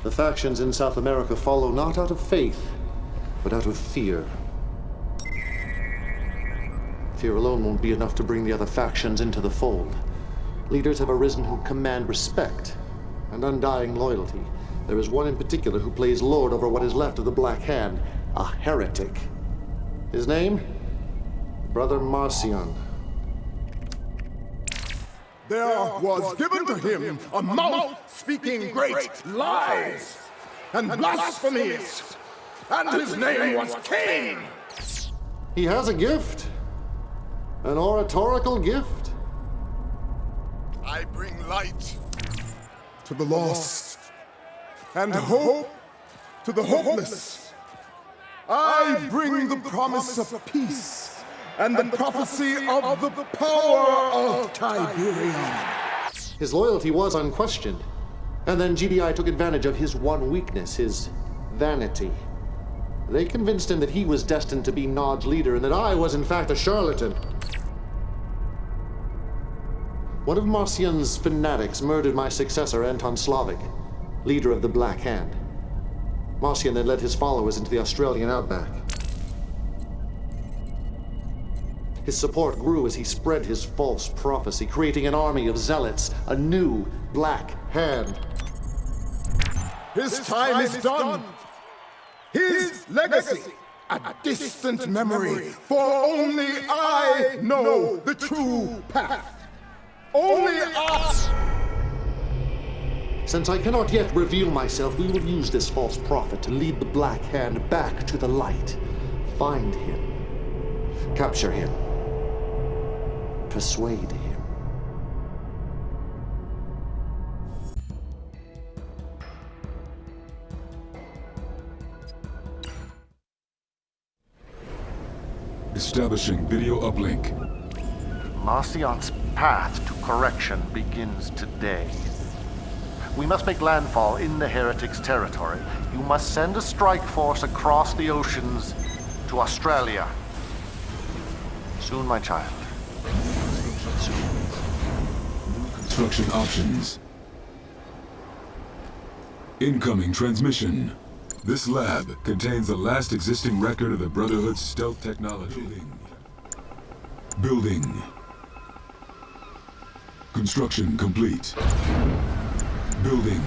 The factions in South America follow not out of faith, but out of fear. Fear alone won't be enough to bring the other factions into the fold. Leaders have arisen who command respect and undying loyalty. There is one in particular who plays lord over what is left of the Black Hand, a heretic. His name? Brother Marcion. There was given to him a mouth speaking great lies and blasphemies, and his name was Kane. He has a gift. An oratorical gift. I bring light to the lost and hope to the hopeless. I bring the promise of peace and the prophecy of the power of Tiberium. His loyalty was unquestioned. And then GDI took advantage of his one weakness, his vanity. They convinced him that he was destined to be Nod's leader and that I was in fact a charlatan. One of Marcion's fanatics murdered my successor, Anton Slavic, leader of the Black Hand. Marcion then led his followers into the Australian outback. His support grew as he spread his false prophecy, creating an army of zealots, a new Black Hand. His time is done. His legacy, a distant memory, for only I know the true path. Only us! Since I cannot yet reveal myself, we will use this false prophet to lead the Black Hand back to the light. Find him. Capture him. Persuade him. Establishing video uplink. Marcion's path to correction begins today. We must make landfall in the heretic's territory. You must send a strike force across the oceans to Australia. Soon, my child. Soon. Construction options. Incoming transmission. This lab contains the last existing record of the Brotherhood's stealth technology. Building. Construction complete. Building.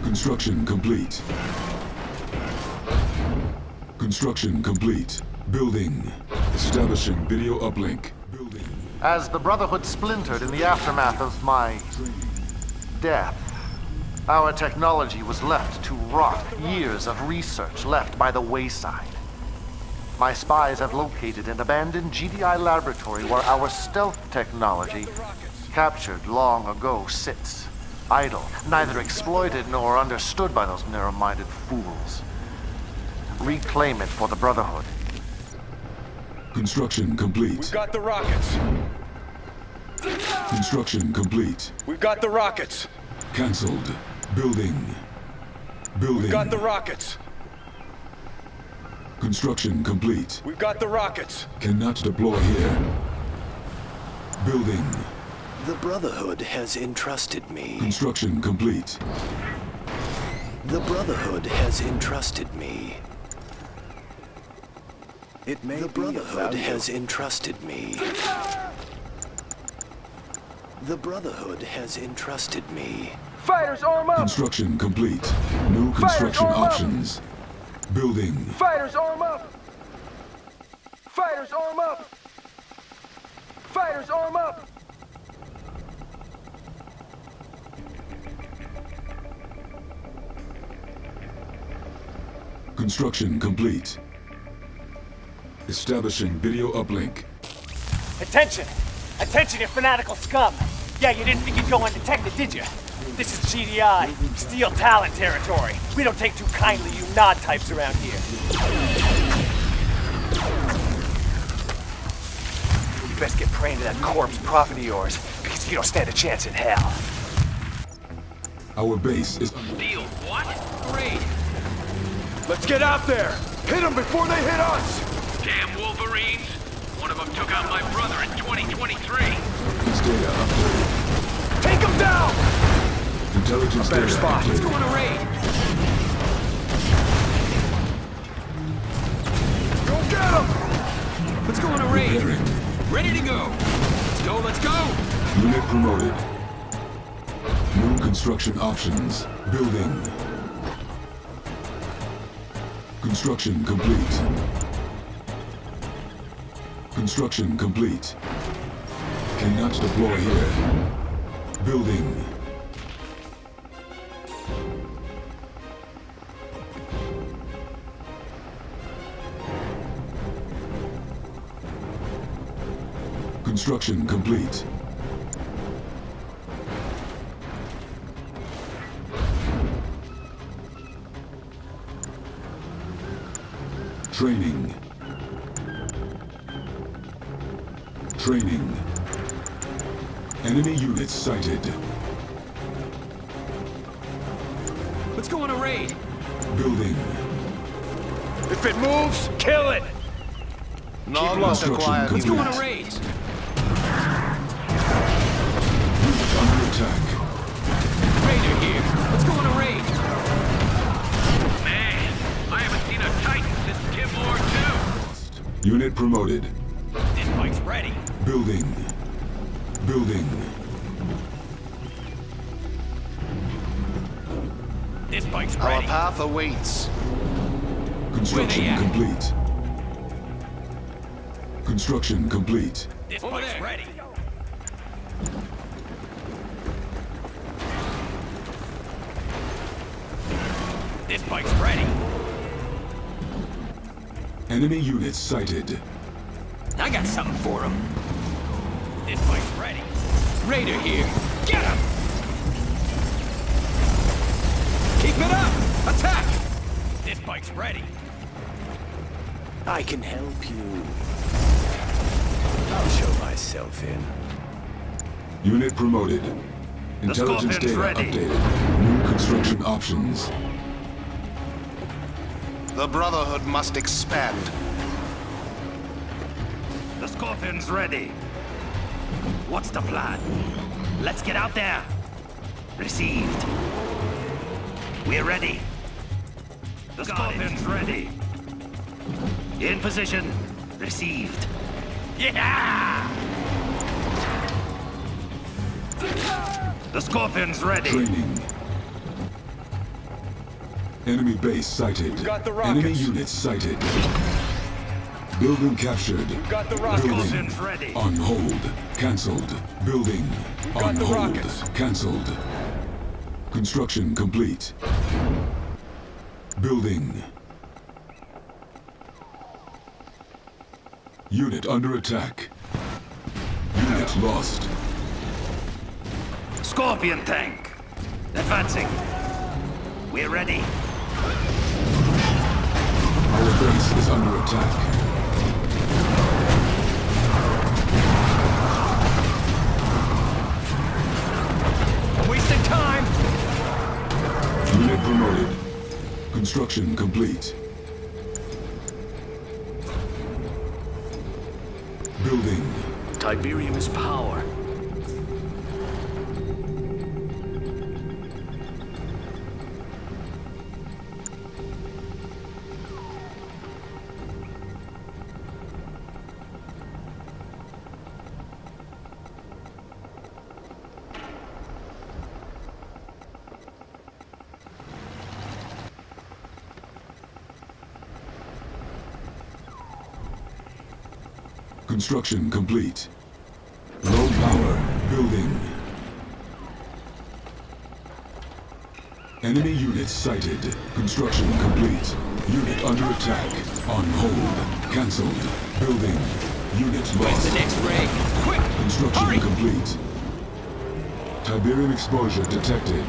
Construction complete. Construction complete. Building. Establishing video uplink. Building. As the Brotherhood splintered in the aftermath of my death, our technology was left to rot, years of research left by the wayside. My spies have located an abandoned GDI laboratory where our stealth technology, captured long ago, sits, idle, neither exploited nor understood by those narrow-minded fools. Reclaim it for the Brotherhood. Construction complete. We've got the rockets. Construction complete. We've got the rockets. Cancelled. Building. Building. We've got the rockets. Construction complete. We've got the rockets. Cannot deploy here. Building. The Brotherhood has entrusted me. Construction complete. The Brotherhood has entrusted me. It may The be Brotherhood of has entrusted me. The Brotherhood has entrusted me. Fighters, arm up! Construction complete. New construction arm up! options. Building. Fighters, arm up! Fighters, arm up! Fighters, arm up! Construction complete. Establishing video uplink. Attention! Attention, you fanatical scum! Yeah, you didn't think you'd go undetected, did you? This is GDI, Steel Talent territory. We don't take too kindly you Nod types around here. You best get praying to that corpse prophet of yours, because you don't stand a chance in hell. Our base is... Steel what? Great. Let's get out there! Hit them before they hit us! Damn Wolverines. One of them took out my brother in 2023. This data updated. Take them down! Intelligence Better data spot. updated. Let's go on a raid. Preparing. Ready to go. Let's go. Unit promoted. New construction options. Building. Construction complete. Construction complete. Cannot deploy here. Building. Construction complete. Training. Training. Enemy units sighted. Let's go on a raid. Building. If it moves, kill it! No, Construction Let's complete. go on a raid. Unit under attack. Raider here. Let's go on a raid. Man, I haven't seen a Titan since Tim War 2. Unit promoted. This bike's ready. Building. Building. This bike's Our ready. path awaits. Construction at? complete. Construction complete. This bike's ready. This bike's ready. Enemy units sighted. I got something for him. This bike's ready. Raider here. Get him! Keep it up! Attack! This bike's ready. I can help you. I'll show myself in. Unit promoted. Intelligence data updated. New construction options. The Brotherhood must expand. The Scorpion's ready. What's the plan? Let's get out there. Received. We're ready. The Scorpion's ready. In position. Received. Yeah! The Scorpion's ready. Training. Enemy base sighted. got the Enemy rockets. units sighted. Building captured. Got the rockets. Building Scorpion's ready. on hold. Cancelled. Building got on the hold. rockets. Cancelled. Construction complete. Building. Unit under attack. Unit lost. Scorpion tank. Advancing. We're ready. Our base is under attack. Wasting time! Unit promoted. Construction complete. Building. Tiberium is power. Construction complete. Low power. Building. Enemy units sighted. Construction complete. Unit under attack. On hold. Cancelled. Building. Unit Where's lost. the next raid? Quick! Construction Hurry! complete. Tiberium exposure detected.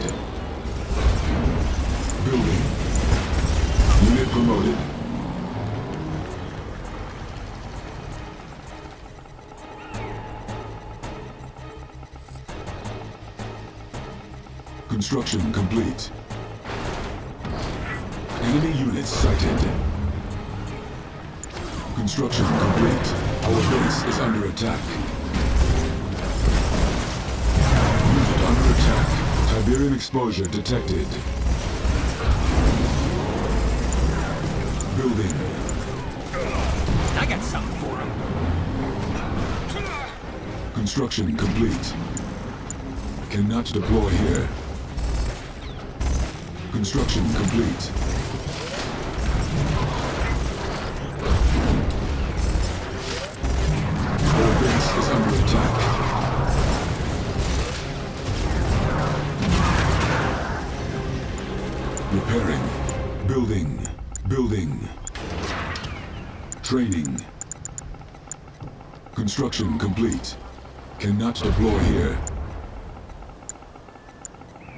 Building. Unit promoted. Construction complete. Enemy units sighted. Construction complete. Our base is under attack. Unit under attack. Tiberium exposure detected. Building. I got something for him. Construction complete. Cannot deploy here. Construction complete. Our base is under attack. Repairing. Building. Building. Training. Construction complete. Cannot deploy here.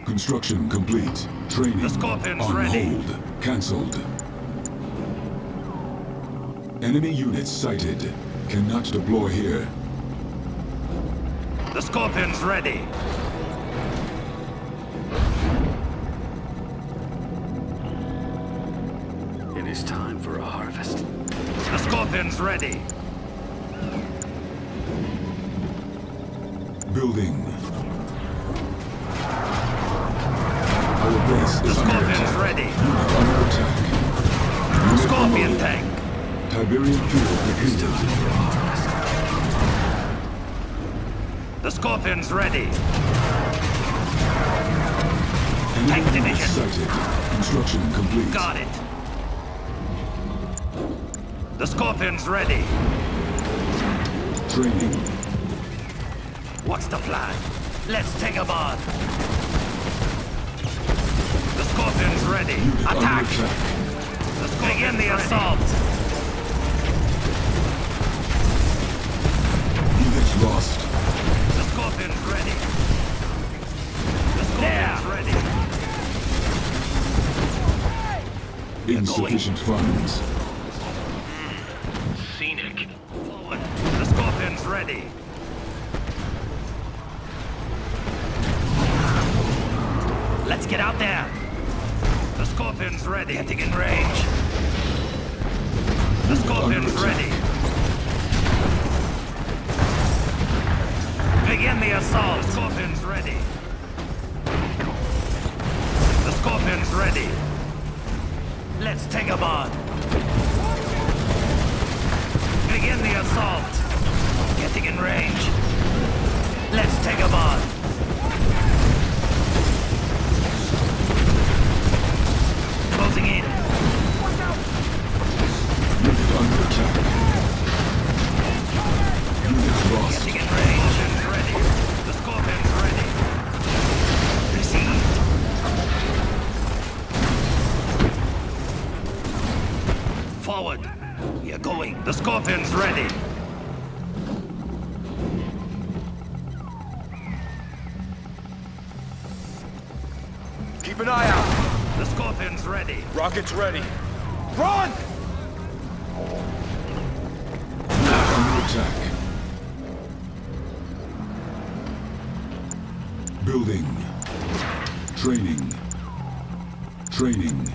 Construction complete. Training The Scorpion's on ready. hold. Cancelled. Enemy units sighted. Cannot deploy here. The Scorpion's ready. It is time for a harvest. The Scorpion's ready. Building. Our base The is under Scorpion's attack. ready. Unit under attack. Unit Scorpion promoted. tank. Tiberian field depleted. The Scorpion's ready. Enemy Tank units division. sighted. Construction complete. Got it. The Scorpion's ready. Training. What's the plan? Let's take him on. The Scorpion's ready. Unit under Attack! attack. The Scorpion's Begin the assault. Units lost. The Scorpion's ready. The Scorpion's ready. Insufficient funds. Scenic. Forward. The Scorpion's ready. Let's get out there. The Scorpion's ready. Getting in range. The Scorpion's under attack. ready. Begin the assault. The Scorpion's ready. The Scorpion's ready. Let's take him on. Begin the assault. Getting in range. Let's take him on. Closing in. Unit under attack. Unit lost. Getting in range and ready. The Scorpion's ready. Received. Forward. We are going. The Scorpion's ready. Keep an eye out. The Scorpion's ready. Rockets ready. Run! Under attack. Building. Training. Training.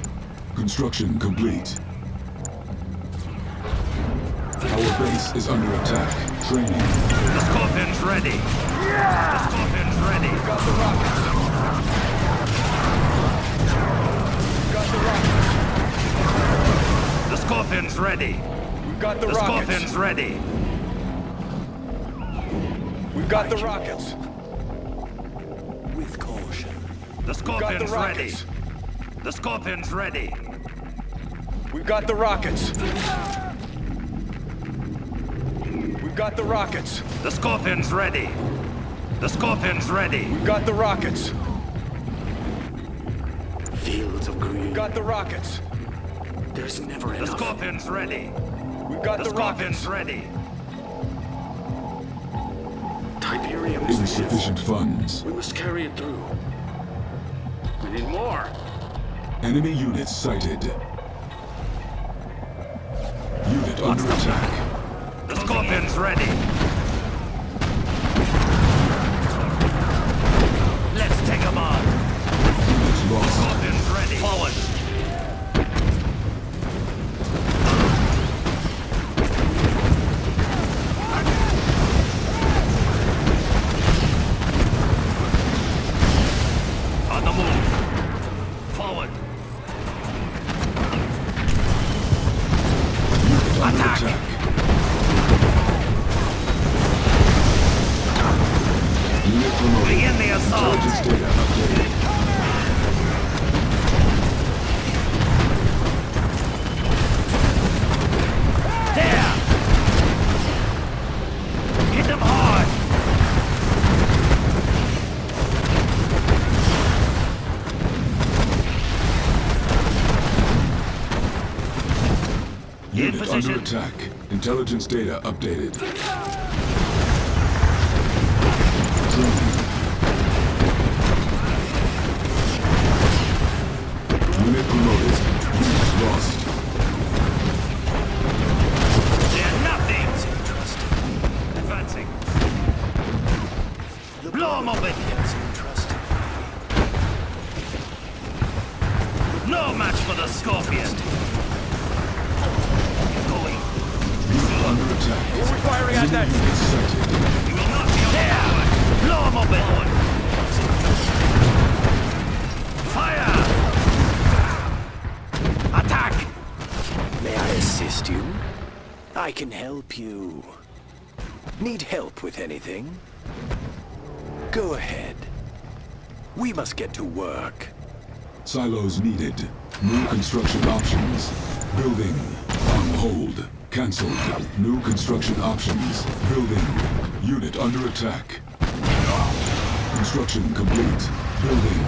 Construction complete. Our base is under attack. Training. The Scorpion's ready. The Scorpion's ready. Got the rockets. Got the rockets. The Scorpion's ready. We've got the The rockets. Scorpion's ready. We've got the rockets. With caution. The Got the Scorpion's ready. rockets. The Scorpion's ready. We've got the rockets. We've got the rockets. The Scorpion's ready. The Scorpion's ready. We've got the rockets. Fields of green. We've got the rockets. There's never The enough. Scorpion's ready. We've got The the Scorpion's rockets. ready. Tiberium is the gift. Insufficient funds. We must carry it through. We need more. Enemy units sighted. Unit under attack. The Scorpion's ready. Let's take him on. Unit lost. Scorpion's ready. Forward. On the move. Forward. Unit under Attack. attack. Intelligence data updated. There! Hit them hard! Unit under attack. Intelligence data updated. Training. Unit promoted. Unit lost. They're nothing! Advancing. Blow them open! No match for the Scorpion! Going. Unit under attack. We're firing at that. Unit sighted. You will not be overpowered! Blow them open! Fire! Attack! May I assist you? I can help you. Need help with anything? Go ahead. We must get to work. Silos needed. New construction options. Building. On hold. Cancelled. New construction options. Building. Unit under attack. Construction complete. Building.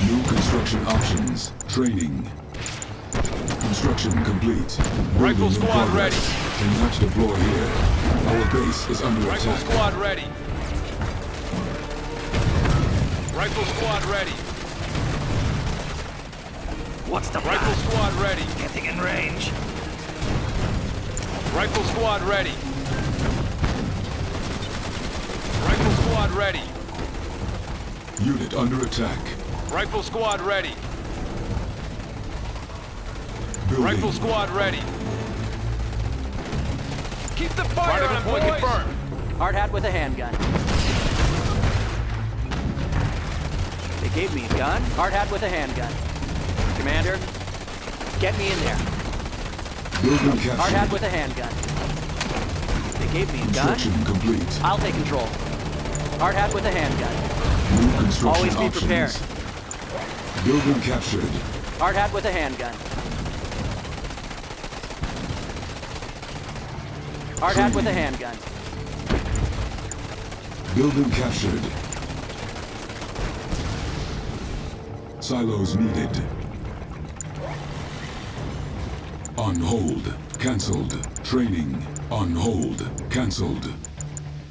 New construction options. Training. Construction complete. Building Rifle in squad progress. ready. Cannot deploy here. Our base is under Rifle attack. squad ready. Rifle squad ready. What's the Rifle plan? squad ready. Getting in range. Rifle squad ready. Rifle squad ready. Unit under attack. Rifle squad ready. Building. Rifle squad ready. Keep the fire on, boys. Confirmed. Hard hat with a handgun. They gave me a gun. Hard hat with a handgun. Commander, get me in there. Building Hard hat captured. with a handgun. They gave me a gun. Construction complete. I'll take control. Hard hat with a handgun. New construction Always be options. prepared. Building captured. Hard hat with a handgun. Hard hat with a handgun. Building captured. Silos needed. On hold. Cancelled. Training. On hold. Cancelled.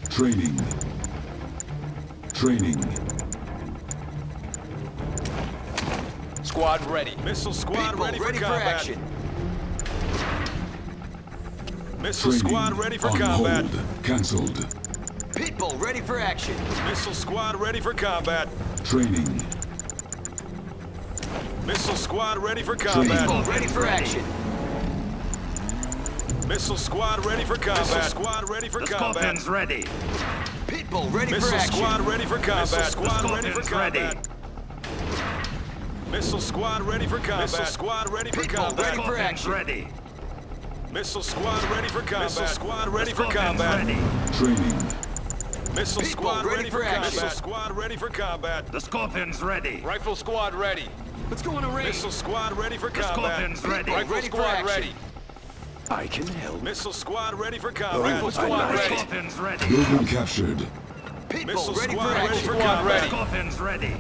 Training. Training. Squad ready. Missile squad ready for combat. action. Missile Training. squad ready for On combat. hold. Cancelled. Pitbull ready for action. Missile squad ready for combat. Training. Missile squad ready for combat. Training. Ready for action. Missile squad ready for combat. Missile squad ready for combat. Scorpion's ready. Pitbull ready for Missile action. squad ready for combat. Missile Squad ready for Scorpion's ready. combat. Missile squad ready for combat. Missile squad ready for Pitbull combat. ready for action. Ready. Missile squad ready for combat. Missile squad ready for Scorpion's combat. ready. Training. Missile Pitbull squad ready ready for for action. combat. Missile squad ready for combat. The Scorpion's ready. Rifle squad ready. Let's go on a raid. Missile squad ready for The combat. Scorpion's ready. Rifle Ready for squad action. ready. I can help. Missile squad ready for combat. Rifle Squad squad The ready. Scorpion's ready. Building captured. Missile Pitbull ready for squad ready action. for The combat. Scorpion's ready.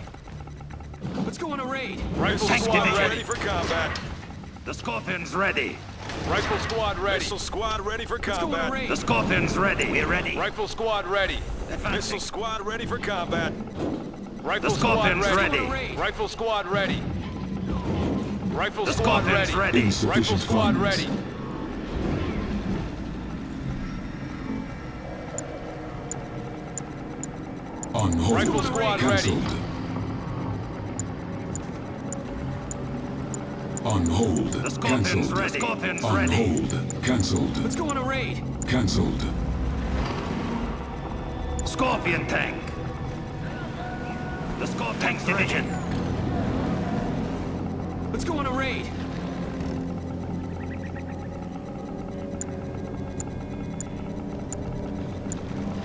Let's go on a raid. Rifle Tank squad division. ready for combat. The Scorpion's ready. Rifle squad ready. Missile squad ready for combat. The Scorpion's ready. We're ready. Rifle squad ready. Advancing. Missile squad ready for combat. Rifle The squad Scorpion's ready. ready. Rifle squad ready. Rifle The squad Scorpion's ready. ready. Rifle Insufficient squad funds. ready. On hold. Rifle squad Cancelled. On hold. The Scorpion's Cancelled. ready. Scorpion's On ready. hold. Cancelled. Let's go on a raid. Cancelled. Scorpion tank. The Scorpion tank division. Let's go on a raid.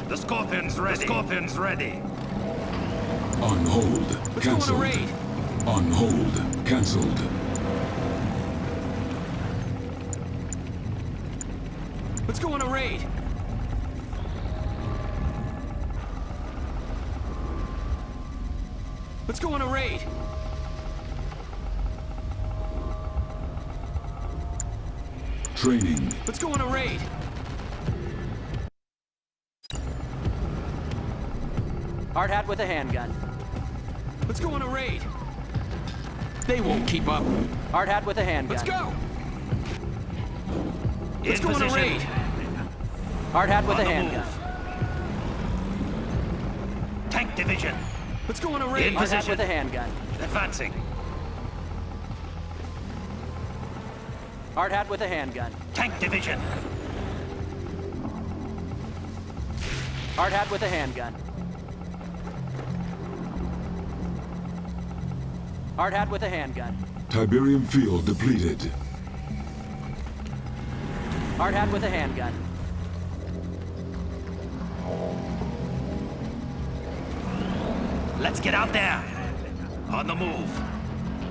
The Scorpion's ready. The Scorpion's ready. On hold. Let's go on a Cancelled. raid. On hold. Cancelled. Let's go on a raid. Let's go on a raid. Training. Let's go on a raid. Hard hat with a handgun. Let's go on a raid. They won't keep up. Hard hat with a handgun. Let's go. Let's go on a raid. Hard hat with a handgun. Tank division. Let's go on a raid. Hard hat with a handgun. Advancing. Hard hat with a handgun. Tank division. Hard hat with a handgun. Hard hat with a handgun. Tiberium field depleted. Hard hat with a handgun. Let's get out there. On the move.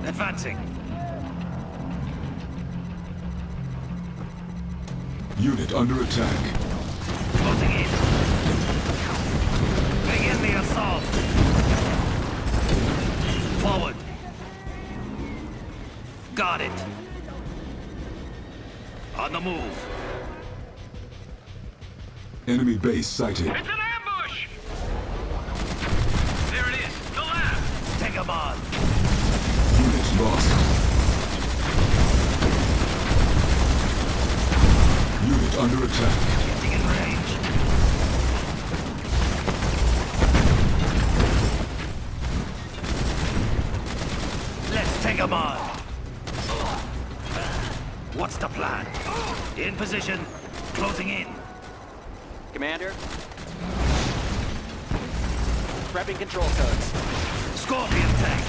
Advancing. Unit under attack. Closing in. Begin the assault. Forward. Got it. On the move. Enemy base sighted. It's an ambush! There it is, the lab! Take 'em on. Unit lost. Unit under attack. Getting in range. Let's take 'em on. What's the plan? In position. Closing in. Commander. Prepping control codes. Scorpion tank.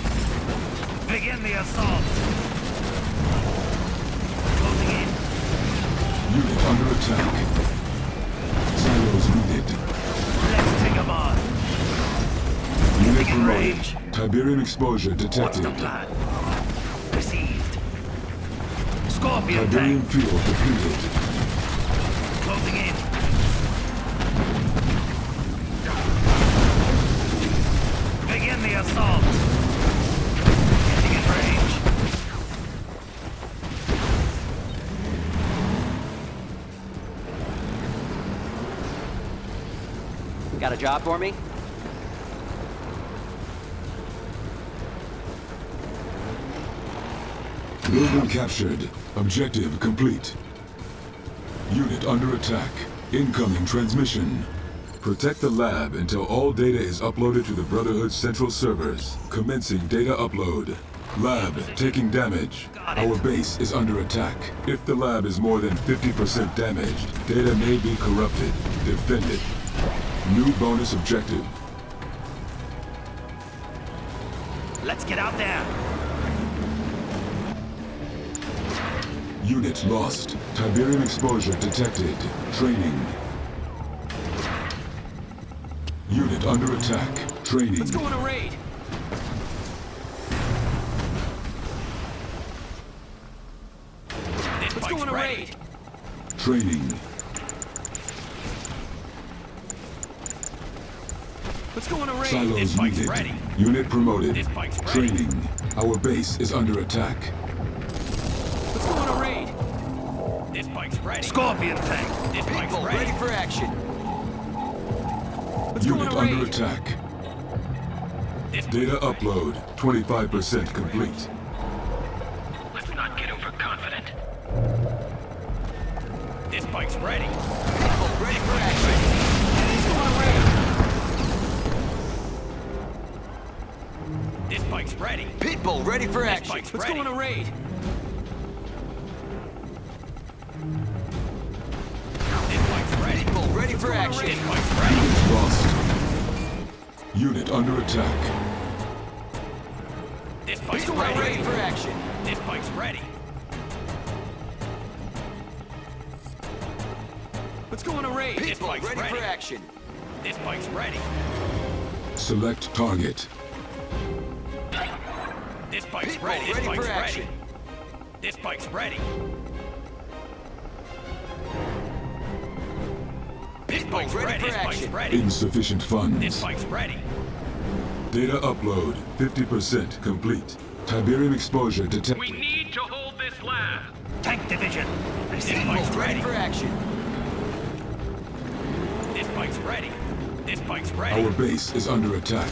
Begin the assault. Closing in. Unit under attack. Silos needed. Let's take 'em on. Unit Getting in promoted. range. Tiberium exposure What's detected. the plan? Received. Scorpion Tiberium tank. field depleted. Closing in. Begin the assault. Getting in range. Got a job for me? Building captured. Objective complete. Unit under attack. Incoming transmission. Protect the lab until all data is uploaded to the Brotherhood's central servers. Commencing data upload. Lab taking damage. Our base is under attack. If the lab is more than 50% damaged, data may be corrupted. Defend it. New bonus objective. Let's get out there. Unit lost. Tiberium exposure detected. Training. Unit under attack. Training. Let's go on a raid. Let's go on a raid. Training. Let's go on a raid. Silos This bike's needed. ready. Unit promoted. This bike's ready. Training. Our base is under attack. Let's go on a raid. This bike's ready. Scorpion tank. This bike's ready. for action. Let's go on Unit a raid. under attack. This Data upload 25% complete. Let's not get overconfident. This bike's ready. Ready for action. Let's go on a raid. This bike's ready. Pitbull ready for This action. bike's ready. Let's go on a raid. This bike's ready. Pitbull ready Let's for go on a action. raid. This bike's ready. Unit lost. Unit under attack. This bike's Pitbull ready ready. for action. This bike's ready. Let's go on a raid. This Pitbull bike's ready ready. for action. This bike's ready. Select target. This bike's People ready. This ready bike's for ready. action. This bike's ready. This bike's ready ready. for This bike's action. ready. Insufficient This funds. bike's ready. Data upload 50% complete. Tiberium exposure detected. We need to hold this lab. Tank division. I see This you. bike's Ready ready. for action. This bike's ready. This bike's ready. Our base is under attack.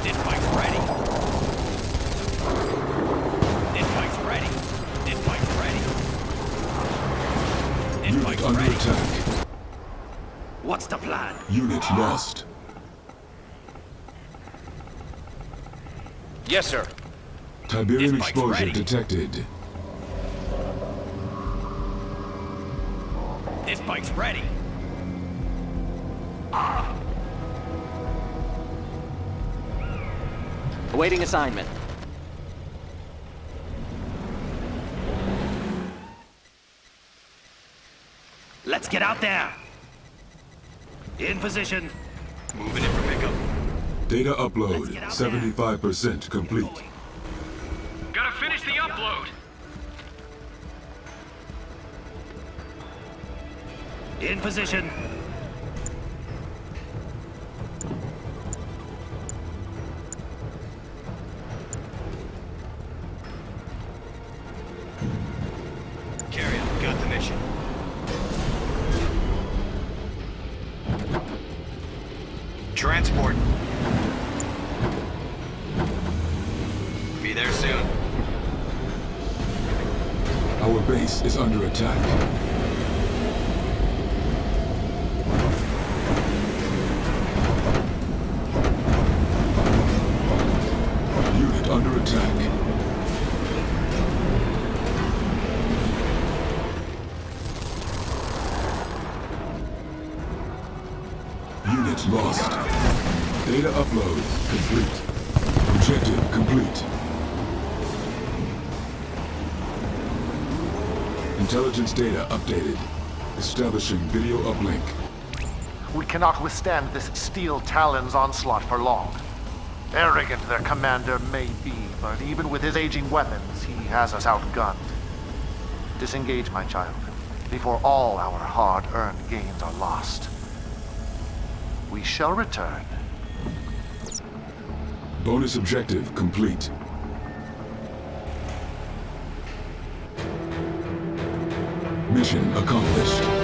This bike's ready. This bike's ready. This bike's ready. This Unit bike's under ready. attack. What's the plan? Unit lost. Yes, sir. Tiberium This bike's exposure ready. detected. This bike's ready. Awaiting assignment. Let's get out there. In position. Moving in for pickup. Data upload Let's get out there. 75% complete. Gotta finish the upload. In position. Carrier, got the mission. Transport. Be there soon. Our base is under attack. Unit under attack. Unit lost. Data upload complete. Objective complete. Intelligence data updated. Establishing video uplink. We cannot withstand this steel Talon's onslaught for long. Arrogant their commander may be, but even with his aging weapons, he has us outgunned. Disengage, my child, before all our hard-earned gains are lost. We shall return. Bonus objective complete. Mission accomplished.